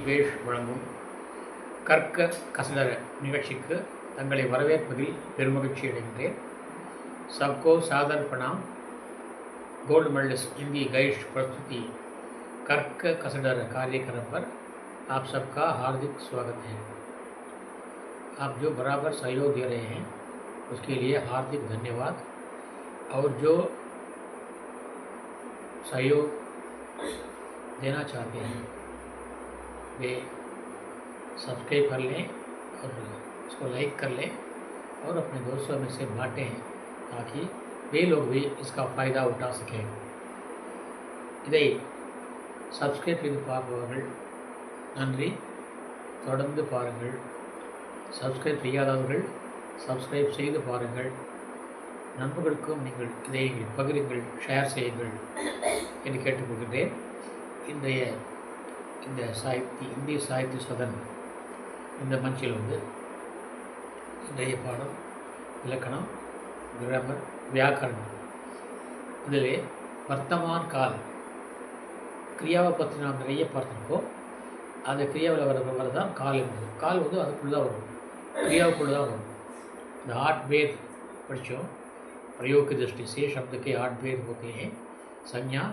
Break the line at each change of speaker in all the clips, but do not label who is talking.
பேஷ் வழங்கும் கற்க கசடர நிகழ்ச்சிக்கு தங்களை வரவேற்பதில் பெருமகிழ்ச்சி அடைகின்றேன். सबको सादर प्रणाम. गोल्ड मेडलिस्ट हिंदी गाइड प्रस्तुति कर्क कसडर कार्यक्रम पर आप सबका हार्दिक स्वागत है. आप जो बराबर सहयोग दे रहे हैं उसके लिए हार्दिक धन्यवाद. और जो सहयोग देना चाहते हैं वे सब्सक्राइब कर लें और उसको लाइक कर लें और अपने दोस्तों में से बांटें ताकि वे लोग भी इसका फ़ायदा उठा सकें. இதை சப்ஸ்கிரைப் செய்து பார்ப்பவர்கள் நன்றி, தொடர்ந்து பாருங்கள். சப்ஸ்கிரைப் செய்யாதவர்கள் சப்ஸ்கிரைப் செய்து பாருங்கள். நண்பர்களுக்கும் நீங்கள் இதை பகிருங்கள், ஷேர் செய்யுங்கள் என்று கேட்டுக்கொள்கின்றேன். இன்றைய இந்த இந்திய சாகித்ய சதன் இந்த மஞ்சில் இன்றைய பாடம் இலக்கணம், கிராமர், வியாக்கரணம். இதில் வர்த்தமான் கால் கிரியாவை பற்றி நாம் நிறைய பார்த்துருக்கோம். அந்த கிரியாவில் வர தான் கால் என்பது. கால் அதுக்குள்ளே தான் வரும், क्रियाவுக்குள்ளே தான் வரும். இந்த आठ भेद படித்தோம். प्रयोग की दृष्टि से शब्द के 8 भेद होते हैं. संज्ञा,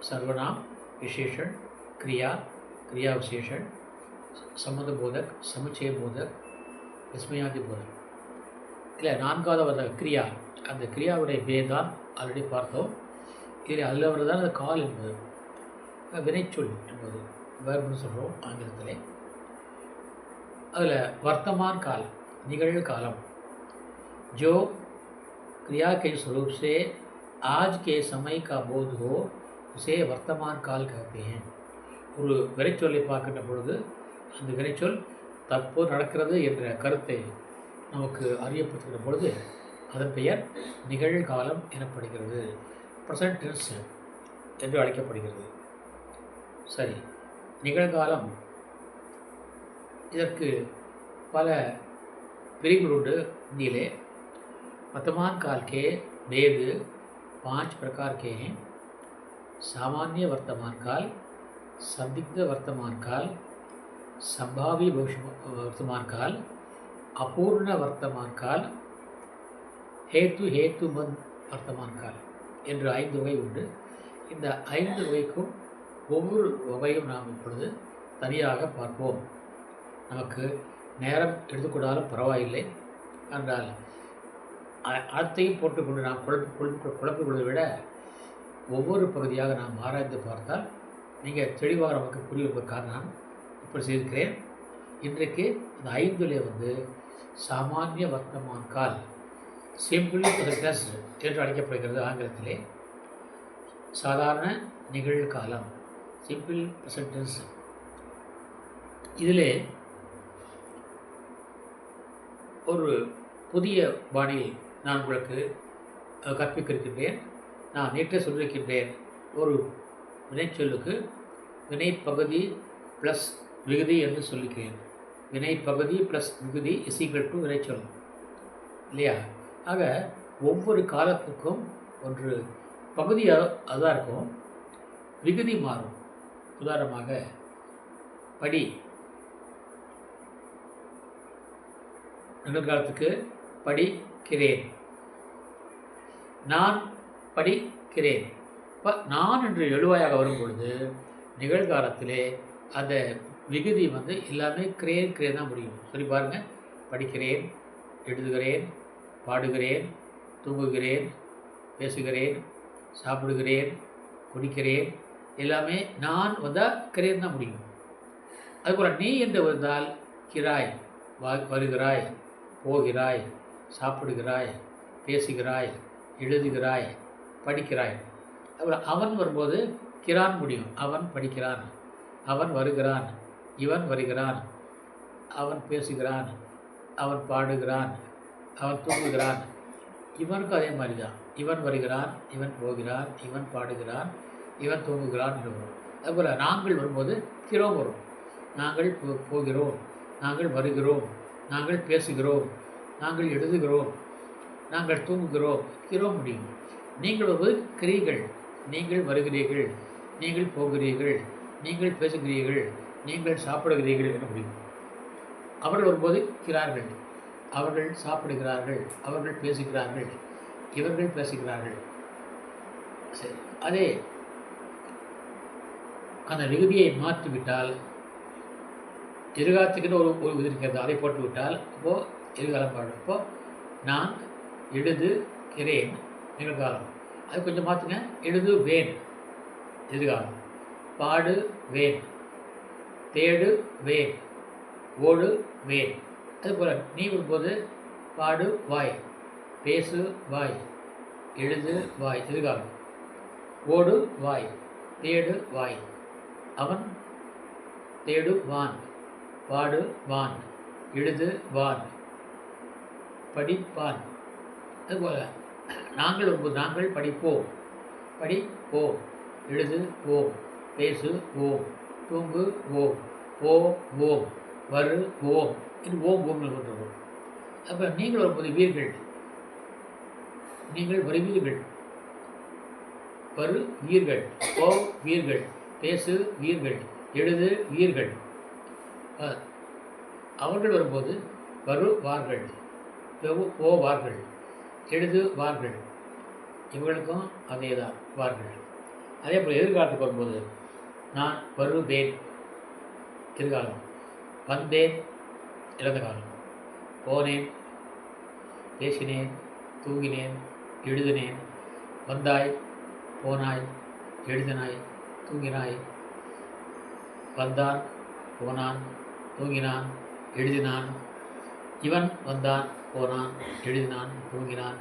सर्वनाम, विशेषण, क्रिया, क्रिया विशेषण, संबंध बोधक, समुच्चय बोधक, विस्मयादि बोधक. இல்லை, நான்காவது கிரியா. அந்த கிரியாவுடைய பேர் தான் ஆல்ரெடி பார்த்தோம். இதில் அதில் வரதான் அந்த கால் என்பது வினைச்சொல் என்பது வேர்புன்னு சொல்கிறோம் ஆங்கிலத்திலே. அதில் वर्तमान काल निगழ்காலம் जो क्रिया के स्वरूप से आज के समय का बोध हो उसे वर्तमान काल कहते हैं. ஒரு வினைச்சொல்லை பார்க்கின்ற பொழுது அந்த வினைச்சொல் தற்போது நடக்கிறது என்ற கருத்தை நமக்கு அறியப்படுகிற பொழுது அதன் பெயர் நிகழ்காலம் எனப்படுகிறது. ப்ரெசன்ட் டென்ஸ் என்று அழைக்கப்படுகிறது. சரி, நிகழ்காலம் இதற்கு பல பிரிவுகள் உண்டு. हिंदी वर्तमान काल के भेद 5 प्रकार के हैं. सामान्य वर्तमान काल, संदिग्ध वर्तमान काल, संभावी वर्तमान काल, अपूर्ण वर्तमान काल, हेतुबद्ध वर्तमान काल என்று 5 வகை உண்டு. இந்த 5 வகைக்கும் ஒவ்வொரு வகையும் நாம் இப்பொழுது தனியாக பார்ப்போம். நமக்கு நேரம் எடுத்துக்கொண்டாலும் பரவாயில்லை. என்றால் அனைத்தையும் போட்டுக்கொண்டு நாம் குழப்பிக்கொள்வதை விட ஒவ்வொரு பகுதியாக நாம் ஆராய்ந்து பார்த்தால் நீங்கள் தெளிவாக நமக்கு புரிவதற்காக நான் இப்படி செய்திருக்கிறேன். இன்றைக்கு அந்த 5லே சாமானிய வர்த்தமான் கால், சிம்பிள் ப்ரெசன்ட் என்று அழைக்கப்படுகிறது ஆங்கிலத்திலே. சாதாரண நிகழ்காலம், சிம்பிள் ப்ரெசன்ட் டென்ஸ். இதிலே ஒரு புதிய பாணியில் நான் உங்களுக்கு கற்பிக்க இருக்கின்றேன். நான் நேற்றே சொல்லியிருக்கின்றேன், ஒரு வினைச்சொல்லுக்கு வினைப்பகுதி ப்ளஸ் விகுதி என்று சொல்லிக்கிறேன். வினைப்பகுதி ப்ளஸ் விகுதி = வினைச்சொல் இல்லையா? ஆக ஒவ்வொரு காலத்துக்கும் ஒன்று பகுதியாக அதுதான் இருக்கும், விகுதி மாறும். உதாரணமாக படி நிகழ்காலத்துக்கு படிக்கிறேன், நான் படிக்கிறேன். இப்போ நான் என்று எழுவாயாக வரும்பொழுது நிகழ்காலத்திலே அந்த விகுதி எல்லாமே கிரேன் தான் முடியும். சொல்லி பாருங்கள். படிக்கிறேன், எழுதுகிறேன், பாடுகிறேன், தூங்குகிறேன், பேசுகிறேன், சாப்பிடுகிறேன், குடிக்கிறேன், எல்லாமே நான் கிரேன் தான் முடியும். அதுபோல் நீ என்று வந்தால் கிராய், வருகிறாய், போகிறாய், சாப்பிடுகிறாய், பேசுகிறாய், எழுதுகிறாய், படிக்கிறாய். அப்புறம் அவன் வரும்போது கிரான் முடியும். அவன் படிக்கிறான், அவன் வருகிறான், இவன் வருகிறான், அவன் பேசுகிறான், அவன் பாடுகிறான், அவன் தூங்குகிறான். இவனுக்கும் அதே மாதிரி தான். இவன் வருகிறான், இவன் போகிறான், இவன் பாடுகிறான், இவன் தூங்குகிறான் என்று வரும். அதுபோல் நாங்கள் வரும்போது கிரோம் வரும். நாங்கள் போகிறோம், நாங்கள் வருகிறோம், நாங்கள் பேசுகிறோம், நாங்கள் எழுதுகிறோம், நாங்கள் தூங்குகிறோம். கிரோ முடியும். நீங்கள் கிரீகள், நீங்கள் வருகிறீர்கள், நீங்கள் போகிறீர்கள், நீங்கள் பேசுகிறீர்கள், நீங்கள் சாப்பிடுகிறீர்கள் என முடியும். அவர்கள் வரும்போது இருக்கிறார்கள், அவர்கள் சாப்பிடுகிறார்கள், அவர்கள் பேசுகிறார்கள், இவர்கள் பேசுகிறார்கள். சரி, அதே அந்த விகுதியை மாற்றிவிட்டால் எதிர்காலத்துக்குன்னு ஒரு ஒரு விதி இருக்கிறது, அதை போட்டுவிட்டால் அப்போது எதிர்காலம் பாடும். அப்போது நான் எழுதுகிறேன் நிகழ்காலம், அது கொஞ்சம் மாற்றுங்க. எழுதுவேன் எதிர்காலம், பாடுவேன், தேடுவேன், ஓடுவேன். அதுபோல் நீ வரும்போது பாடு வாய், பேசு வாய், எழுது வாய் எதிர்காலம், ஓடு வாய், தேடு வாய், அவன் தேடுவான், பாடுவான், எழுதுவான், படிப்பான். அதுபோல் நாங்கள் வரும்போது நாங்கள் படிப்போம், படிப்போம், எழுதுவோம், பேசுவோம், தூங்குவோம், போவோம், வருவோம், இது ஓம் ஓம்னு கொண்டுவோம். அப்போ நீங்கள் வரும்போது வீர்கள், நீங்கள் வருவீர்கள், வருவீர்கள், போவீர்கள், பேசுவீர்கள், எழுதுவீர்கள். அவர்கள் வரும்போது வருவார்கள், போவார்கள், எழுதுவார்கள். இவர்களுக்கும் அதே தான் வார்கள். அதே போல் எதிர்காலத்துக்கு வரும்போது நான் வருவேன் எதிர்காலம், வந்தேன் இறந்த காலம், போனேன், பேசினேன், தூங்கினேன், எழுதினேன், வந்தாய், போனாய், எழுதினாய், தூங்கினாய், வந்தான், போனான், தூங்கினான், எழுதினான், இவன் வந்தான், போனான், எழுதினான், தூங்கினான்,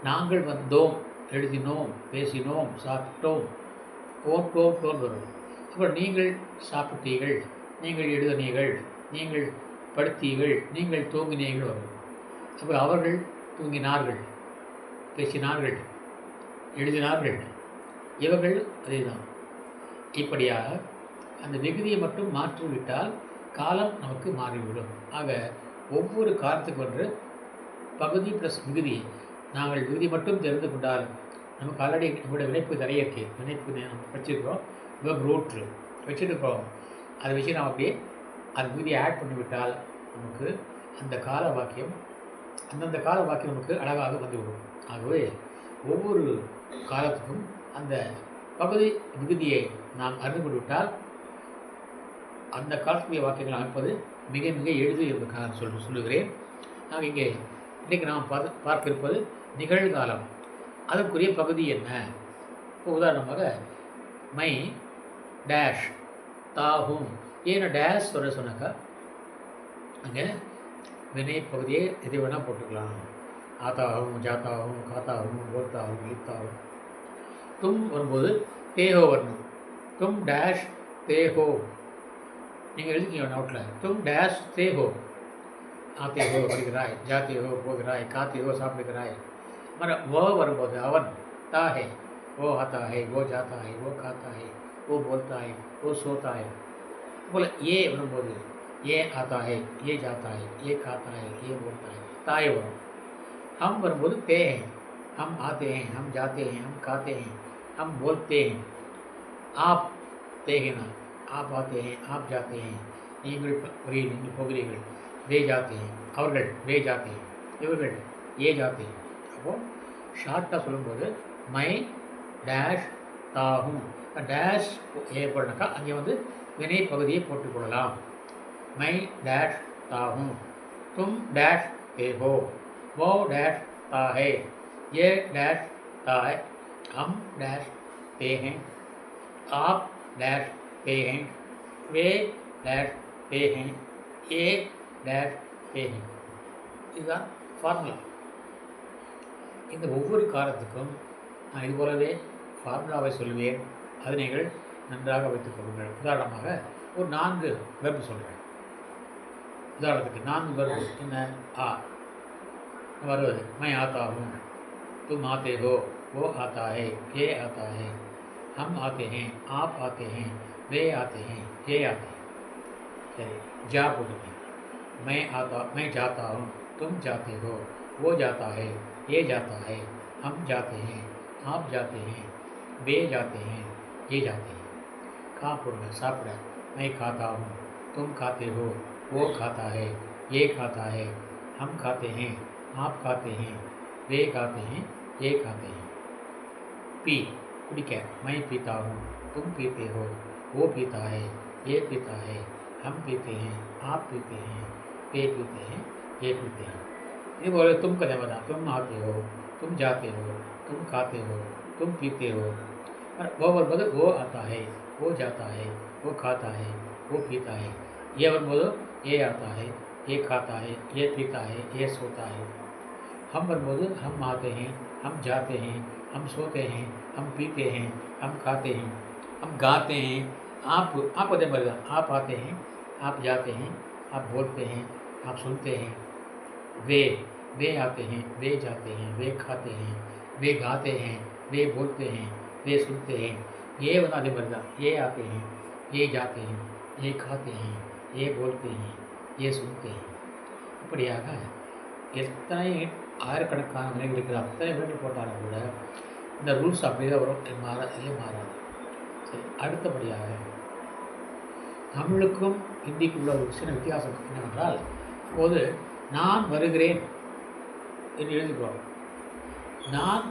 நாங்கள் வந்தோம், எழுதினோம், பேசினோம், சாப்பிட்டோம், போட்டோம், டோன் வரும். அப்புறம் நீங்கள் சாப்பிட்டீர்கள், நீங்கள் எழுதினீர்கள், நீங்கள் படுத்தீர்கள், நீங்கள் தூங்கினீர்கள் வரும். அப்புறம் அவர்கள் தூங்கினார்கள், பேசினார்கள், எழுதினார்கள், இவர்கள் அதே தான். இப்படியாக அந்த விகுதியை மட்டும் மாற்றிவிட்டால் காலம் நமக்கு மாறிவிடும். ஆக ஒவ்வொரு காலத்துக்கு ஒன்று பகுதி ப்ளஸ் விகுதி. நாங்கள் விகுதி மட்டும் தெரிந்து கொண்டால் நமக்கு ஆல்ரெடி நம்மளுடைய வினைப்பு நிறைய இருக்குது. வினைப்பு நம்ம வச்சுருக்கிறோம், வெப் ரூட்ரு வச்சுருக்கிறோம். அதை வச்சு நாம் அப்படியே அந்த விகுதியை ஆட் பண்ணிவிட்டால் நமக்கு அந்த கால வாக்கியம், அந்தந்த கால வாக்கியம் நமக்கு அழகாக வந்துவிடும். ஆகவே ஒவ்வொரு காலத்துக்கும் அந்த பகுதி விகுதியை நாம் அறிந்து கொண்டுவிட்டால் அந்த காலத்துக்குரிய வாக்கியங்கள் அமைப்பது மிக மிக எளிது என்று நான் சொல்லுகிறேன். நாங்கள் இங்கே இன்றைக்கு நாம் பார்க்க இருப்பது நிகழ்காலம். அதற்குரிய பகுதி என்ன? இப்போ உதாரணமாக மை டேஷ் தாகும், ஏன்னா டேஷ் சொல்ல சொன்னாக்கா அங்கே வினை பகுதியை எது வேணால் போட்டுக்கலாம். ஆத்தாகும், ஜாத்தாகும், காத்தாகும், போத்தாகும், லித்தாகும். தும் வரும்போது தேஹோ வரணும். தும் டேஷ் தேஹோ, நீங்கள் எழுதிக்கிங்க நோட்டில். தும் டேஷ் தேஹோ, ஆத்தே ஹோ வருகிறாய், ஜாத்தே ஹோ போகிறாய், காத்தே ஹோ சாப்பிடுகிறாய். वो வரும்போது அவன் தாஹே, वो आता है, वो जाता है, वो खाता है, वो बोलता है, वो सोता है. போல் ஏ வரும்போது ये आता है, ये जाता है, ये खाता है, ये बोलता है, தாய் வரும். हम வரும்போது ते हैं, हम आते हैं, हम जाते हैं, हम खाते हैं, हम बोलते हैं. आप தேகினா, आप आते हैं, आप जाते हैं, நீங்கள் போகிறீர்கள், वे जाते हैं, அவர்கள் वे जाते हैं, இவர்கள் ये जाते हैं. அப்போது ஷார்ட்டாக சொல்லும்போது மை டேஷ் தாகும், டேஷ் ஏற்படனாக்கா அங்கே வந்து வினை பகுதியை போட்டுக்கொள்ளலாம். மை டேஷ் தாகும், தும் டேஷ் தேஹோ, वो डैश ता है, ये डैश ता है, हम डैश ते हैं, आप डैश ते हैं, वे डैश ते हैं, ये डैश ते हैं. இதுதான் ஃபார்முலா. இந்த ஒவ்வொரு காலத்துக்கும் நான் இதுபோலவே ஃபார்முலாவை சொல்லுவேன். அதை நீங்கள் நன்றாக வைத்துக் கொள்ளுங்கள். உதாரணமாக ஒரு 4 வெர்பு சொல்கிறேன். உதாரணத்துக்கு 4 வெர்பு என்ன? ஆ வருவது मैं आता हूँ, तुम आते हो, वो आता है, ये आता है, हम आते हैं, आप आते हैं, वे आते हैं, ये आते हैं. சரி, जा बोलेंगे. मैं जाता हूँ, तुम जाते हो, वो जाता है, ये जाता है, हम जाते हैं, आप जाते हैं, वे जाते हैं, ये जाते हैं। खा पूर्ण सापड़ा, मैं खाता हूँ, तुम खाते हो, वो खाता है, ये खाता है, हम खाते हैं, आप खाते हैं, वे खाते हैं, ये खाते हैं। पी कुडिक, मैं पीता हूँ, तुम पीते हो, वो पीता है, ये पीता है, हम पीते हैं, आप पीते हैं, वे पीते हैं, ये पीते हैं। ये बोले तुम कदम बता, तुम आते हो, तुम जाते हो, तुम खाते हो, तुम पीते हो। और वो बोल वो आता है, वो जाता है, वो खाता है, वो पीता है। ये बोलो ये आता है, ये खाता है, ये पीता है, ये सोता है। हम बोलो हम आते हैं, हम जाते हैं, हम सोते हैं, हम पीते हैं, हम खाते हैं, हम गाते हैं। आप कदम बोलेगा, आप आते हैं, आप जाते हैं, आप बोलते हैं, आप सुनते हैं। वे आते हैं, वे जाते हैं, वे खाते हैं, वे गाते हैं, वे बोलते हैं, वे सुनते हैं। ये बता दे बरदा, ये आते हैं, ये जाते हैं, ये खाते हैं, ये बोलते हैं, ये सुनते हैं. இப்படியாக எத்தனை ஆயிரக்கணக்கான வினைகள் இருக்கிற அத்தனை வினைகள் போட்டாலும் கூட இந்த ரூல்ஸ் அப்படியே தான் வரும், மாறாது. சரி, அடுத்தபடியாக தமிழுக்கும் ஹிந்திக்குள்ள ஒரு சின்ன வித்தியாசம் என்னவென்றால், இப்போது நான் வருகிறேன் என்று எழுதிக்கிறோம். நான்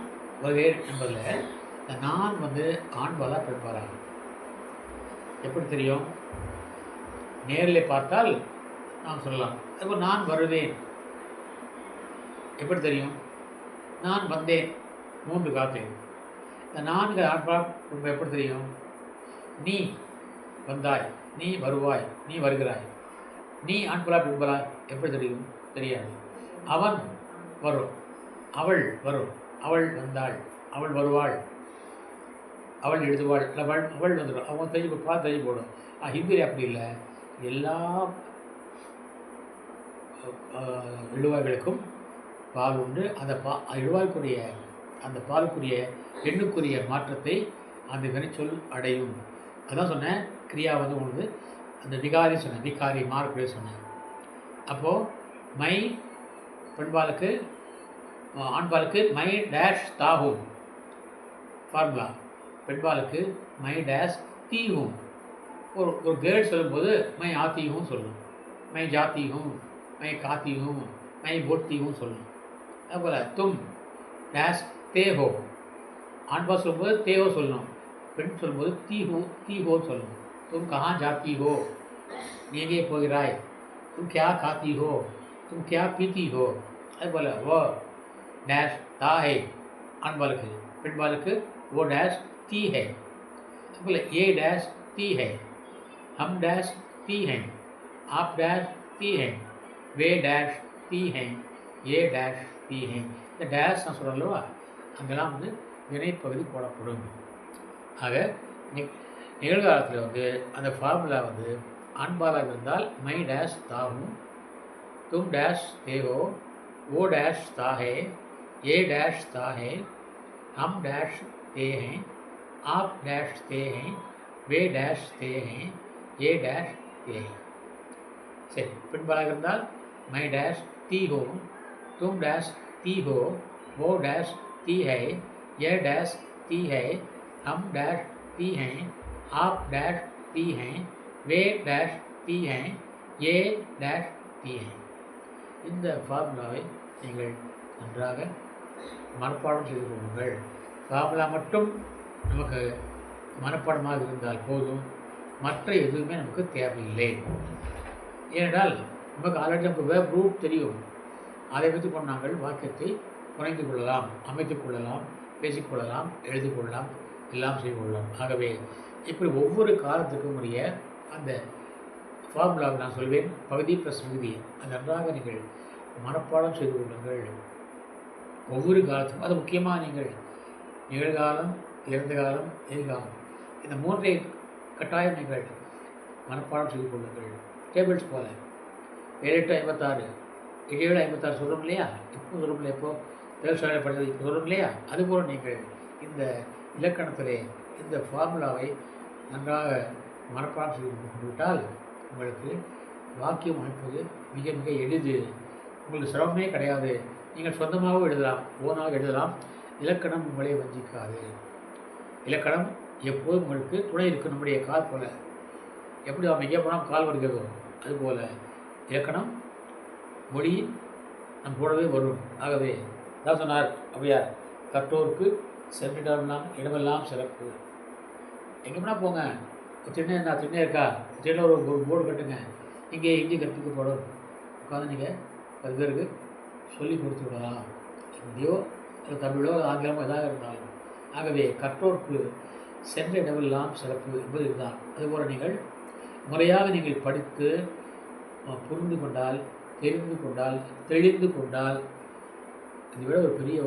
வருகிறேன் என்பதில் இந்த நான் ஆண்பாலா பெண்பாலா எப்படி தெரியும்? நேரில் பார்த்தால் நாம் சொல்லலாம். இப்போ நான் வருவேன் எப்படி தெரியும்? நான் வந்தேன் 3 காத்தேன். இந்த 4 ஆண்பாலா எப்படி தெரியும்? நீ வந்தாய், நீ வருவாய், நீ வருகிறாய். நீ ஆண்பாலா பெண்பாலா எப்படி தெரியும்? தெரியாது. அவன் வரும், அவள் வரும், அவள் வந்தாள், அவள் வருவாள், அவள் எழுதுவாள், அவள் வந்துடும். அவன் தெரிஞ்சு போடும். ஹிந்தியில் அப்படி இல்லை. எல்லா எழுவாய்களுக்கும் பால் உண்டு. அந்த எழுவாய்க்குரிய அந்த பாலுக்குரிய பெண்ணுக்குரிய மாற்றத்தை அந்த வினைச்சொல் அடையும். அதான் சொன்னேன். கிரியா உங்களுக்கு அந்த விகாரி சொன்னேன், விகாரி மார்க்குடைய சொன்னேன். அப்போது மை பெண்பாலுக்கு, ஆண்பாலுக்கு மை டேஷ் தாகும் ஃபார்முலா. பெண்பாலுக்கு மை டேஷ் தீவும். ஒரு கேர்ள் சொல்லும்போது மை ஆத்தியும் சொல்லணும், மை ஜாத்தியும், மை காத்தியும், மை போத்தியும் சொல்லணும். அதுபோல் தும் டேஷ் தேஹோ. ஆண்பால் சொல்லும்போது தேஹோ சொல்லணும், பெண் சொல்லும்போது தீஹோன்னு சொல்லணும். தும் கஹா ஜாத்தி ஹோ, நீ எங்கே போகிறாய்? तुम क्या खाती हो, तुम क्या पीती हो. அதுபோல் वो डैश ता है ஆண்பாலுக்கு, பெண்பாலுக்கு वो डैश ती है. அதுபோல் ये डैश ती है, हम डैश ती हैं, आप डैश ती हैं, वे डैश ती हैं, ये डैश ती हैं. இந்த டேஷ் நான் சொல்கிறல்லவா, அங்கெல்லாம் வினைப்பகுதி போடப்படும். ஆக நிகழ்காலத்தில் அந்த ஃபார்முலா ஆண்பாலாக இருந்தால் மை डैश ता हूँ, तुम डैश ते हो, वो डैश ता है, ये डैश ता है, हम डैश ते हैं, आप डैश ते हैं, वे डैश ते हैं, ये डैश ते हैं. சரி, பெண்பாலாக இருந்தால் மை डैश ती हो, तुम डैश ती हो, वो डैश ती है, यह डैश ती है, हम डैश ती हैं, आप डैश ती हैं, वे डैश ती हैं, ये डैश ती हैं. இந்த ஃபார்முலாவை நீங்கள் நன்றாக மனப்பாடம் செய்து கொள்ளுங்கள். ஃபார்முலா மட்டும் நமக்கு மனப்பாடமாக இருந்தால் போதும், மற்ற எதுவுமே நமக்கு தேவையில்லை. ஏனென்றால் நமக்கு ஆல்ரெடி நமக்கு வேர்ப் ரூட் தெரியும். அதை வைத்துக்கொண்டு நாங்கள் வாக்கியத்தை புனைந்து கொள்ளலாம், அமைத்துக் கொள்ளலாம், பேசிக்கொள்ளலாம், எழுதி கொள்ளலாம், எல்லாம் செய்து கொள்ளலாம். ஆகவே இப்படி ஒவ்வொரு காலத்துக்கும் உரிய அந்த ஃபார்முலாவை நான் சொல்வேன், பகுதி ப்ளஸ் விகுதி. அது நன்றாக நீங்கள் மனப்பாடம் செய்து கொள்ளுங்கள். ஒவ்வொரு காலத்துக்கும் அது முக்கியமாக நீங்கள் நிகழ்காலம், இறந்த காலம், எதிர்காலம், இந்த 3ஐ கட்டாயம் நீங்கள் மனப்பாடம் செய்து கொள்ளுங்கள். டேபிள்ஸ் போல 7 8 56, 7 56 சொல்கிறோம் இல்லையா? இப்போ சொல்கிறோம் இல்லையா? இப்போது தேர்ஸ்டாண்டர்ட் படித்தது இப்போ சொல்கிறோம் இல்லையா? அதுபோல் நீங்கள் இந்த இலக்கணத்திலே இந்த ஃபார்முலாவை நன்றாக மனப்பாடம் செய்து கொண்டுவிட்டால் உங்களுக்கு வாக்கியம் அமைப்பது மிக மிக எளிது. உங்களுக்கு சிரமமே கிடையாது. நீங்கள் சொந்தமாகவும் எழுதலாம், ஓனாக எழுதலாம். இலக்கணம் உங்களை வஞ்சிக்காது. இலக்கணம் எப்போதும் உங்களுக்கு துணை இருக்குது. நம்முடைய கால் போல் எப்படி அவன் எங்கே போனால் கால் வருகிறதோ அதுபோல் இலக்கணம் மொழி நம் கூடவே வரும். ஆகவே தான் சொன்னார் அப்படியார், கற்றோருக்கு இடமெல்லாம் சிறப்பு. எங்கே போனால் போங்க, திண்ணை இருக்கா, திண்ணை ஒரு போர்டு கட்டுங்க, இங்கே இஞ்சி கற்றுக்கு போடும், உட்காந்து நீங்கள் பல்வேறு சொல்லி கொடுத்து விடலாம். இந்தியோ இல்லை தமிழோ ஆங்கிலமோ எதாக இருந்தாலும். ஆகவே கற்றோருக்கு சென்ற இடமெல்லாம் சிறப்பு என்பது இதுதான். அதுபோல் நீங்கள் முறையாக நீங்கள் படித்து புரிந்து கொண்டால், தெரிந்து கொண்டால், தெளிந்து கொண்டால், இதை விட ஒரு பெரிய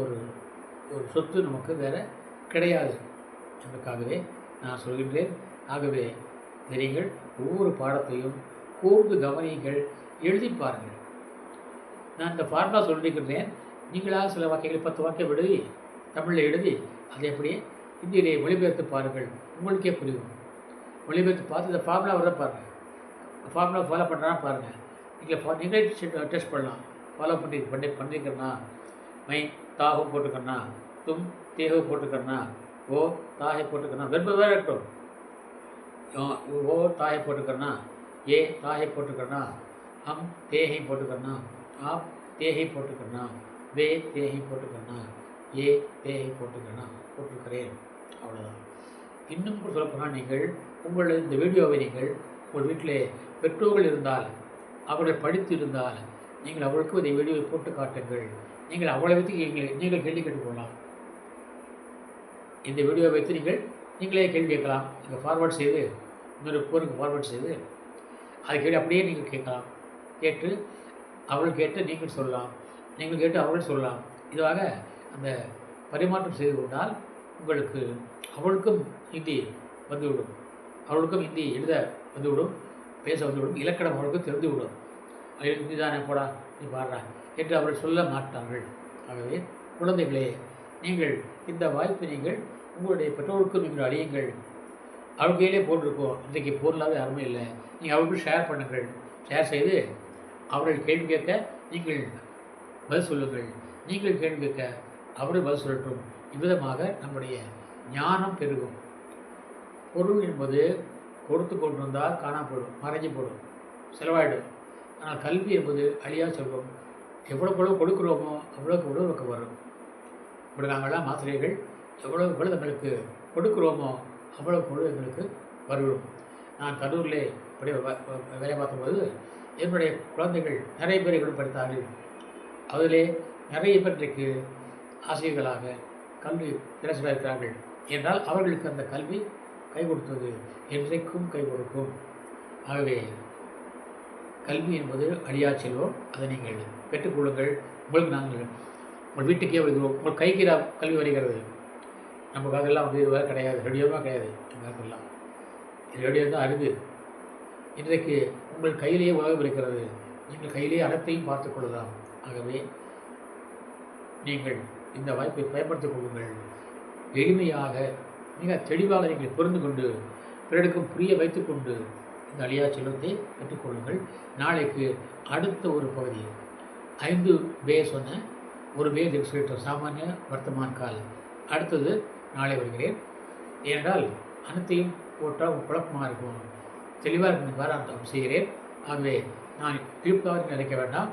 ஒரு சொத்து நமக்கு வேறு கிடையாது என்பதற்காகவே நான் சொல்கின்றேன். ஆகவே நீங்கள் ஒவ்வொரு பாடத்தையும் கூர்ந்து கவனியுங்கள், எழுதி பாருங்கள். நான் இந்த ஃபார்முலா சொல்லியிருக்கிறேன், நீங்களாக சில வாக்கியங்களை 10 வாக்கியம் எழுதி தமிழில் எழுதி அதை அப்படியே ஹிந்தியிலே மொழிபெயர்த்து பாருங்கள், உங்களுக்கே புரியும். மொழிபெயர்த்து பார்த்து இந்த ஃபார்முலா வர பாருங்கள், ஃபார்முலா ஃபாலோ பண்ணுறான்னு பாருங்கள். நீங்களே டெஸ்ட் பண்ணலாம். ஃபாலோ பண்ணிக்கிறனா, மை தாஹோ போட்டுக்கண்ணா, தும் தேஹோ போட்டுக்கண்ணா, ஓ தாஹை போட்டுக்கண்ணா, வெறுப்பு வேறு இருக்கட்டும். ஓ தாஹை போட்டுக்கண்ணா, ஏ தாஹை போட்டுக்கண்ணா, हम தேஹை போட்டுக்கண்ணா, आप தேஹை போட்டுக்கண்ணா, வே தேஹை போட்டுக்கண்ணா, ஏ தேஹை போட்டுக்கிறேன். அவ்வளோதான். இன்னும் சொல்லப்போனால் நீங்கள் உங்கள் இந்த வீடியோவை நீங்கள் உங்கள் வீட்டிலே பெற்றோர்கள் இருந்தால், அவர்கள் படித்து இருந்தால், நீங்கள் அவர்களுக்கு இந்த வீடியோவை போட்டு காட்டுங்கள். நீங்கள் அவளை வைத்து நீங்கள் கேள்வி கேட்டுக்கொள்ளலாம். இந்த வீடியோவை வைத்து நீங்களே கேள்வி கேட்கலாம். நீங்கள் ஃபார்வேர்ட் செய்து இன்னொரு போருக்கு ஃபார்வேர்ட் செய்து அதை கேள்வி அப்படியே நீங்கள் கேட்கலாம். கேட்டு அவள் கேட்டு நீங்கள் சொல்லலாம், நீங்கள் கேட்டு அவர்கள் சொல்லலாம். இதுவாக அந்த பரிமாற்றம் செய்து கொண்டால் உங்களுக்கு அவளுக்கும் ஹிந்தி வந்துவிடும், அவளுக்கும் ஹிந்தி எழுத வந்துவிடும், பேச வந்துவிடும், இலக்கணம் அவளுக்கும் தெரிந்துவிடும். ஹிந்தி தானே போடா நீ பாடுறா என்று அவர்கள் சொல்ல மாட்டார்கள். ஆகவே குழந்தைகளே, நீங்கள் இந்த வாய்ப்பை நீங்கள் உங்களுடைய பெற்றோருக்கும் நீங்கள் அழியுங்கள். அவள் கையிலே போட்டிருக்கோம், இன்றைக்கு பொருளாகவே யாருமே இல்லை, நீங்கள் அவர்களுக்கு ஷேர் பண்ணுங்கள். ஷேர் செய்து அவர்கள் கேள்வி கேட்க நீங்கள் பதில் சொல்லுங்கள், நீங்கள் கேள்வி கேட்க அவர்கள் பதில் சொல்லட்டும். இவ்விதமாக நம்முடைய ஞானம் பெருகும். பொருள் என்பது கொடுத்து கொண்டிருந்தால் காணாப்படும், மறைஞ்சு போடும், செலவாயிடும். ஆனால் கல்வி என்பது அழியா செல்வம். எவ்வளோக்கு கொடுக்குறோமோ அவ்வளோக்கு நமக்கு வரும். இப்படி நாங்கள்லாம் ஆசிரியர்கள் எவ்வளோ எங்களுக்கு கொடுக்குறோமோ அவ்வளோக்கு எங்களுக்கு வரும். நான் கல்லூரிலே வேலை பார்த்தபோது என்னுடைய குழந்தைகள் நிறைய பேர் எங்களும் படித்தார்கள். அதிலே நிறைய பேர் இன்றைக்கு ஆசிரியர்களாக கல்வி பேசுகிறார்கள் இருக்கிறார்கள் என்றால் அவர்களுக்கு அந்த கல்வி கை கொடுத்தது, என்றைக்கும் கை கொடுக்கும். ஆகவே கல்வி என்பது அழியா செல்வம். அதை நீங்கள் பெற்றுக்கொள்ளுங்கள். உங்களுக்கு நாங்கள் உங்கள் வீட்டுக்கே வருகிறோம், உங்கள் கைக்கு கல்வி வருகிறது. நம்ம காலெல்லாம் வந்து வேறு கிடையாது, ரேடியோவாக கிடையாது. எல்லாம் ரேடியோ தான் அருகு. இன்றைக்கு உங்கள் கையிலேயே உலகம் இருக்கிறது, நீங்கள் கையிலேயே அனைத்தையும் பார்த்து கொள்ளலாம். ஆகவே நீங்கள் இந்த வாய்ப்பை பயன்படுத்திக் கொள்ளுங்கள். எளிமையாக மிக தெளிவாக நீங்கள் புரிந்து கொண்டு பிறருக்கும் புரிய வைத்துக்கொண்டு இந்த அழியா செல்வத்தை பெற்றுக்கொள்ளுங்கள். நாளைக்கு அடுத்த ஒரு பகுதி 5 பே சொன்ன ஒரு பே சொல்லிட்டோம், சாமானிய வர்த்தமான் கால். அடுத்தது நாளை வருகிறேன். ஏனென்றால் அனைத்தையும் போட்டால் குழப்பமாக இருக்கும், தெளிவாக இருக்கும் அர்த்தம் செய்கிறேன். ஆகவே நான் தீர்ப்பாக நினைக்க வேண்டாம்.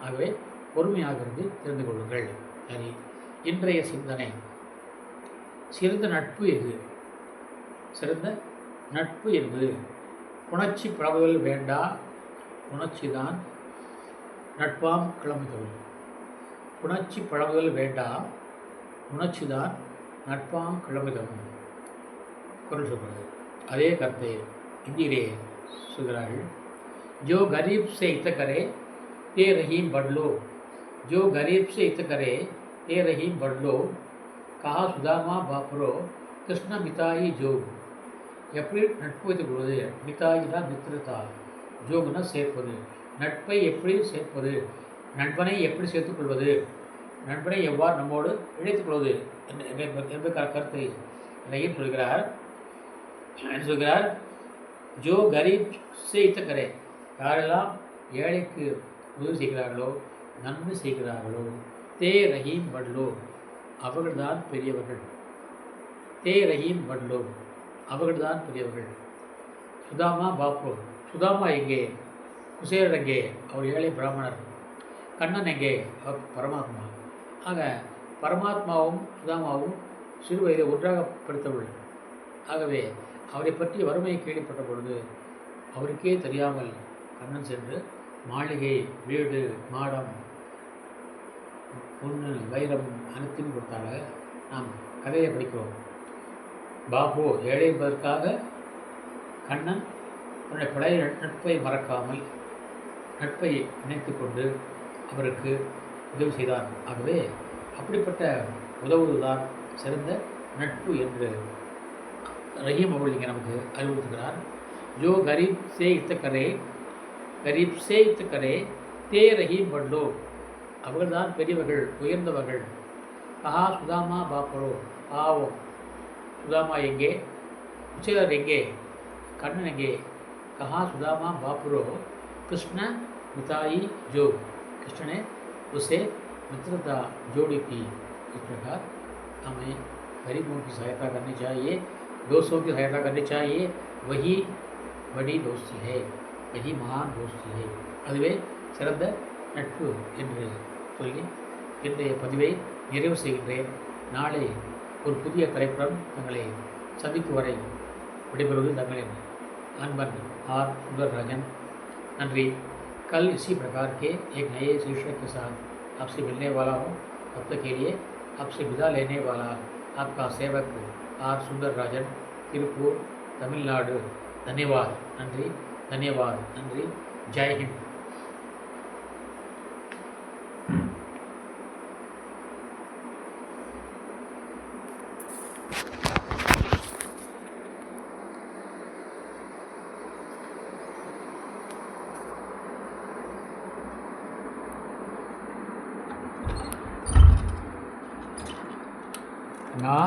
ஆகவே பொறுமையாக இருந்து தெரிந்து கொள்ளுங்கள். சரி, இன்றைய சிந்தனை, சிறந்த நட்பு எது? சிறந்த நட்பு என்பது உணர்ச்சி பழகுதல் வேண்டா, உணர்ச்சி தான் நட்பாம் கிளம்புதல். உணர்ச்சி பழகுதல் வேண்டாம், உணர்ச்சி தான் நட்பாம் கிளம்புதல் குரல் சொல்கிறது. அதே கருத்தை हिंदी सुधराल। जो गरीब से हित करे ते रहीम बढ़ लो, जो गरीब से हित करे ते रहीम बढ़ लो, कहा सुदामा बापरो कृष्ण मिताई जोग। எப்படி நட்பு வைத்துக் கொள்வது? மிதாயி தான் மித்திரதா, ஜோகுனா சேர்ப்பது. நட்பை எப்படி சேர்ப்பது? நண்பனை எப்படி சேர்த்துக்கொள்வது? நண்பனை எவ்வாறு நம்மோடு இணைத்துக் கொள்வது என்ற கருத்தை இதையும் சொல்கிறார். என்ன சொல்கிறார்? ஜோ கரீப் செய்த கரே, யாரெல்லாம் ஏழைக்கு உதவி செய்கிறார்களோ, நன்மை செய்கிறார்களோ, தே ரஹீம் பட்லோ, அவர்கள்தான் பெரியவர்கள். தே ரஹீம் பட்லோ, அவர்கள்தான் பெரியவர்கள். சுதாமா பாப்பு. சுதாமா எங்கே? குசேலர் எங்கே? அவர் ஏழை பிராமணர். கண்ணன் எங்கே? அவர் பரமாத்மா. ஆக பரமாத்மாவும் சுதாமாவும் சிறு வயதை ஒன்றாக படித்தவர்கள். ஆகவே அவரை பற்றி வறுமையை கேள்விப்பட்ட பொழுது அவருக்கே தெரியாமல் கண்ணன் சென்று மாளிகை, வீடு, மாடம், பொண்ணு, வைரம் அனைத்தையும் கொடுத்தாங்க. நாம் கதையை படிக்கிறோம். பாபு ஏழை என்பதற்காக கண்ணன் தன்னுடைய பழைய நட்பை மறக்காமல் நட்பை நினைத்து கொண்டு அவருக்கு உதவி செய்தார். ஆகவே அப்படிப்பட்ட உதவுவதுதான் சிறந்த நட்பு என்று ரஹீம் அவர்கள் இங்கே நமக்கு அறிவுறுத்துகிறார். ஜோ கரீப் சே இத்தக்கரே, கரீப் சே இத்தக்கரே தே ரஹீம் பண்டோ. அவர்கள்தான் பெரியவர்கள், உயர்ந்தவர்கள். கஹா சுதாமா பாப்பரோ. ஆவோ சுதாமா எங்கே? குச்சேலர் எங்கே? கண்ணன் எங்கே? कहा सुदामा बापुरो कृष्ण मिताई जो। कृष्ण ने उसे मित्रता जोड़ी की। इस प्रकार हमें गरीबों की सहायता करनी चाहिए, दोस्तों की सहायता करनी चाहिए। वही बड़ी दोस्ती है, वही महान दोस्ती है. அதுவே சிறந்த நட்பு என்று சொல்லி இன்றைய பதிவை நிறைவு செய்கின்றேன். நாளை ஒரு புதிய தலைப்புடன் தங்களை சந்திக்கும் வரை விடைபெறுவது தங்களின் अनबन आर सुंदरराजन। नंदी कल इसी प्रकार के एक नए शीर्षक के साथ आपसे मिलने वाला हूँ। तब तक के लिए आपसे विदा लेने वाला आपका सेवक आर सुंदरराजन, तिरुपुर, तमिलनाडु। धन्यवाद, नंदी, धन्यवाद, नंदी। जय हिंद। ना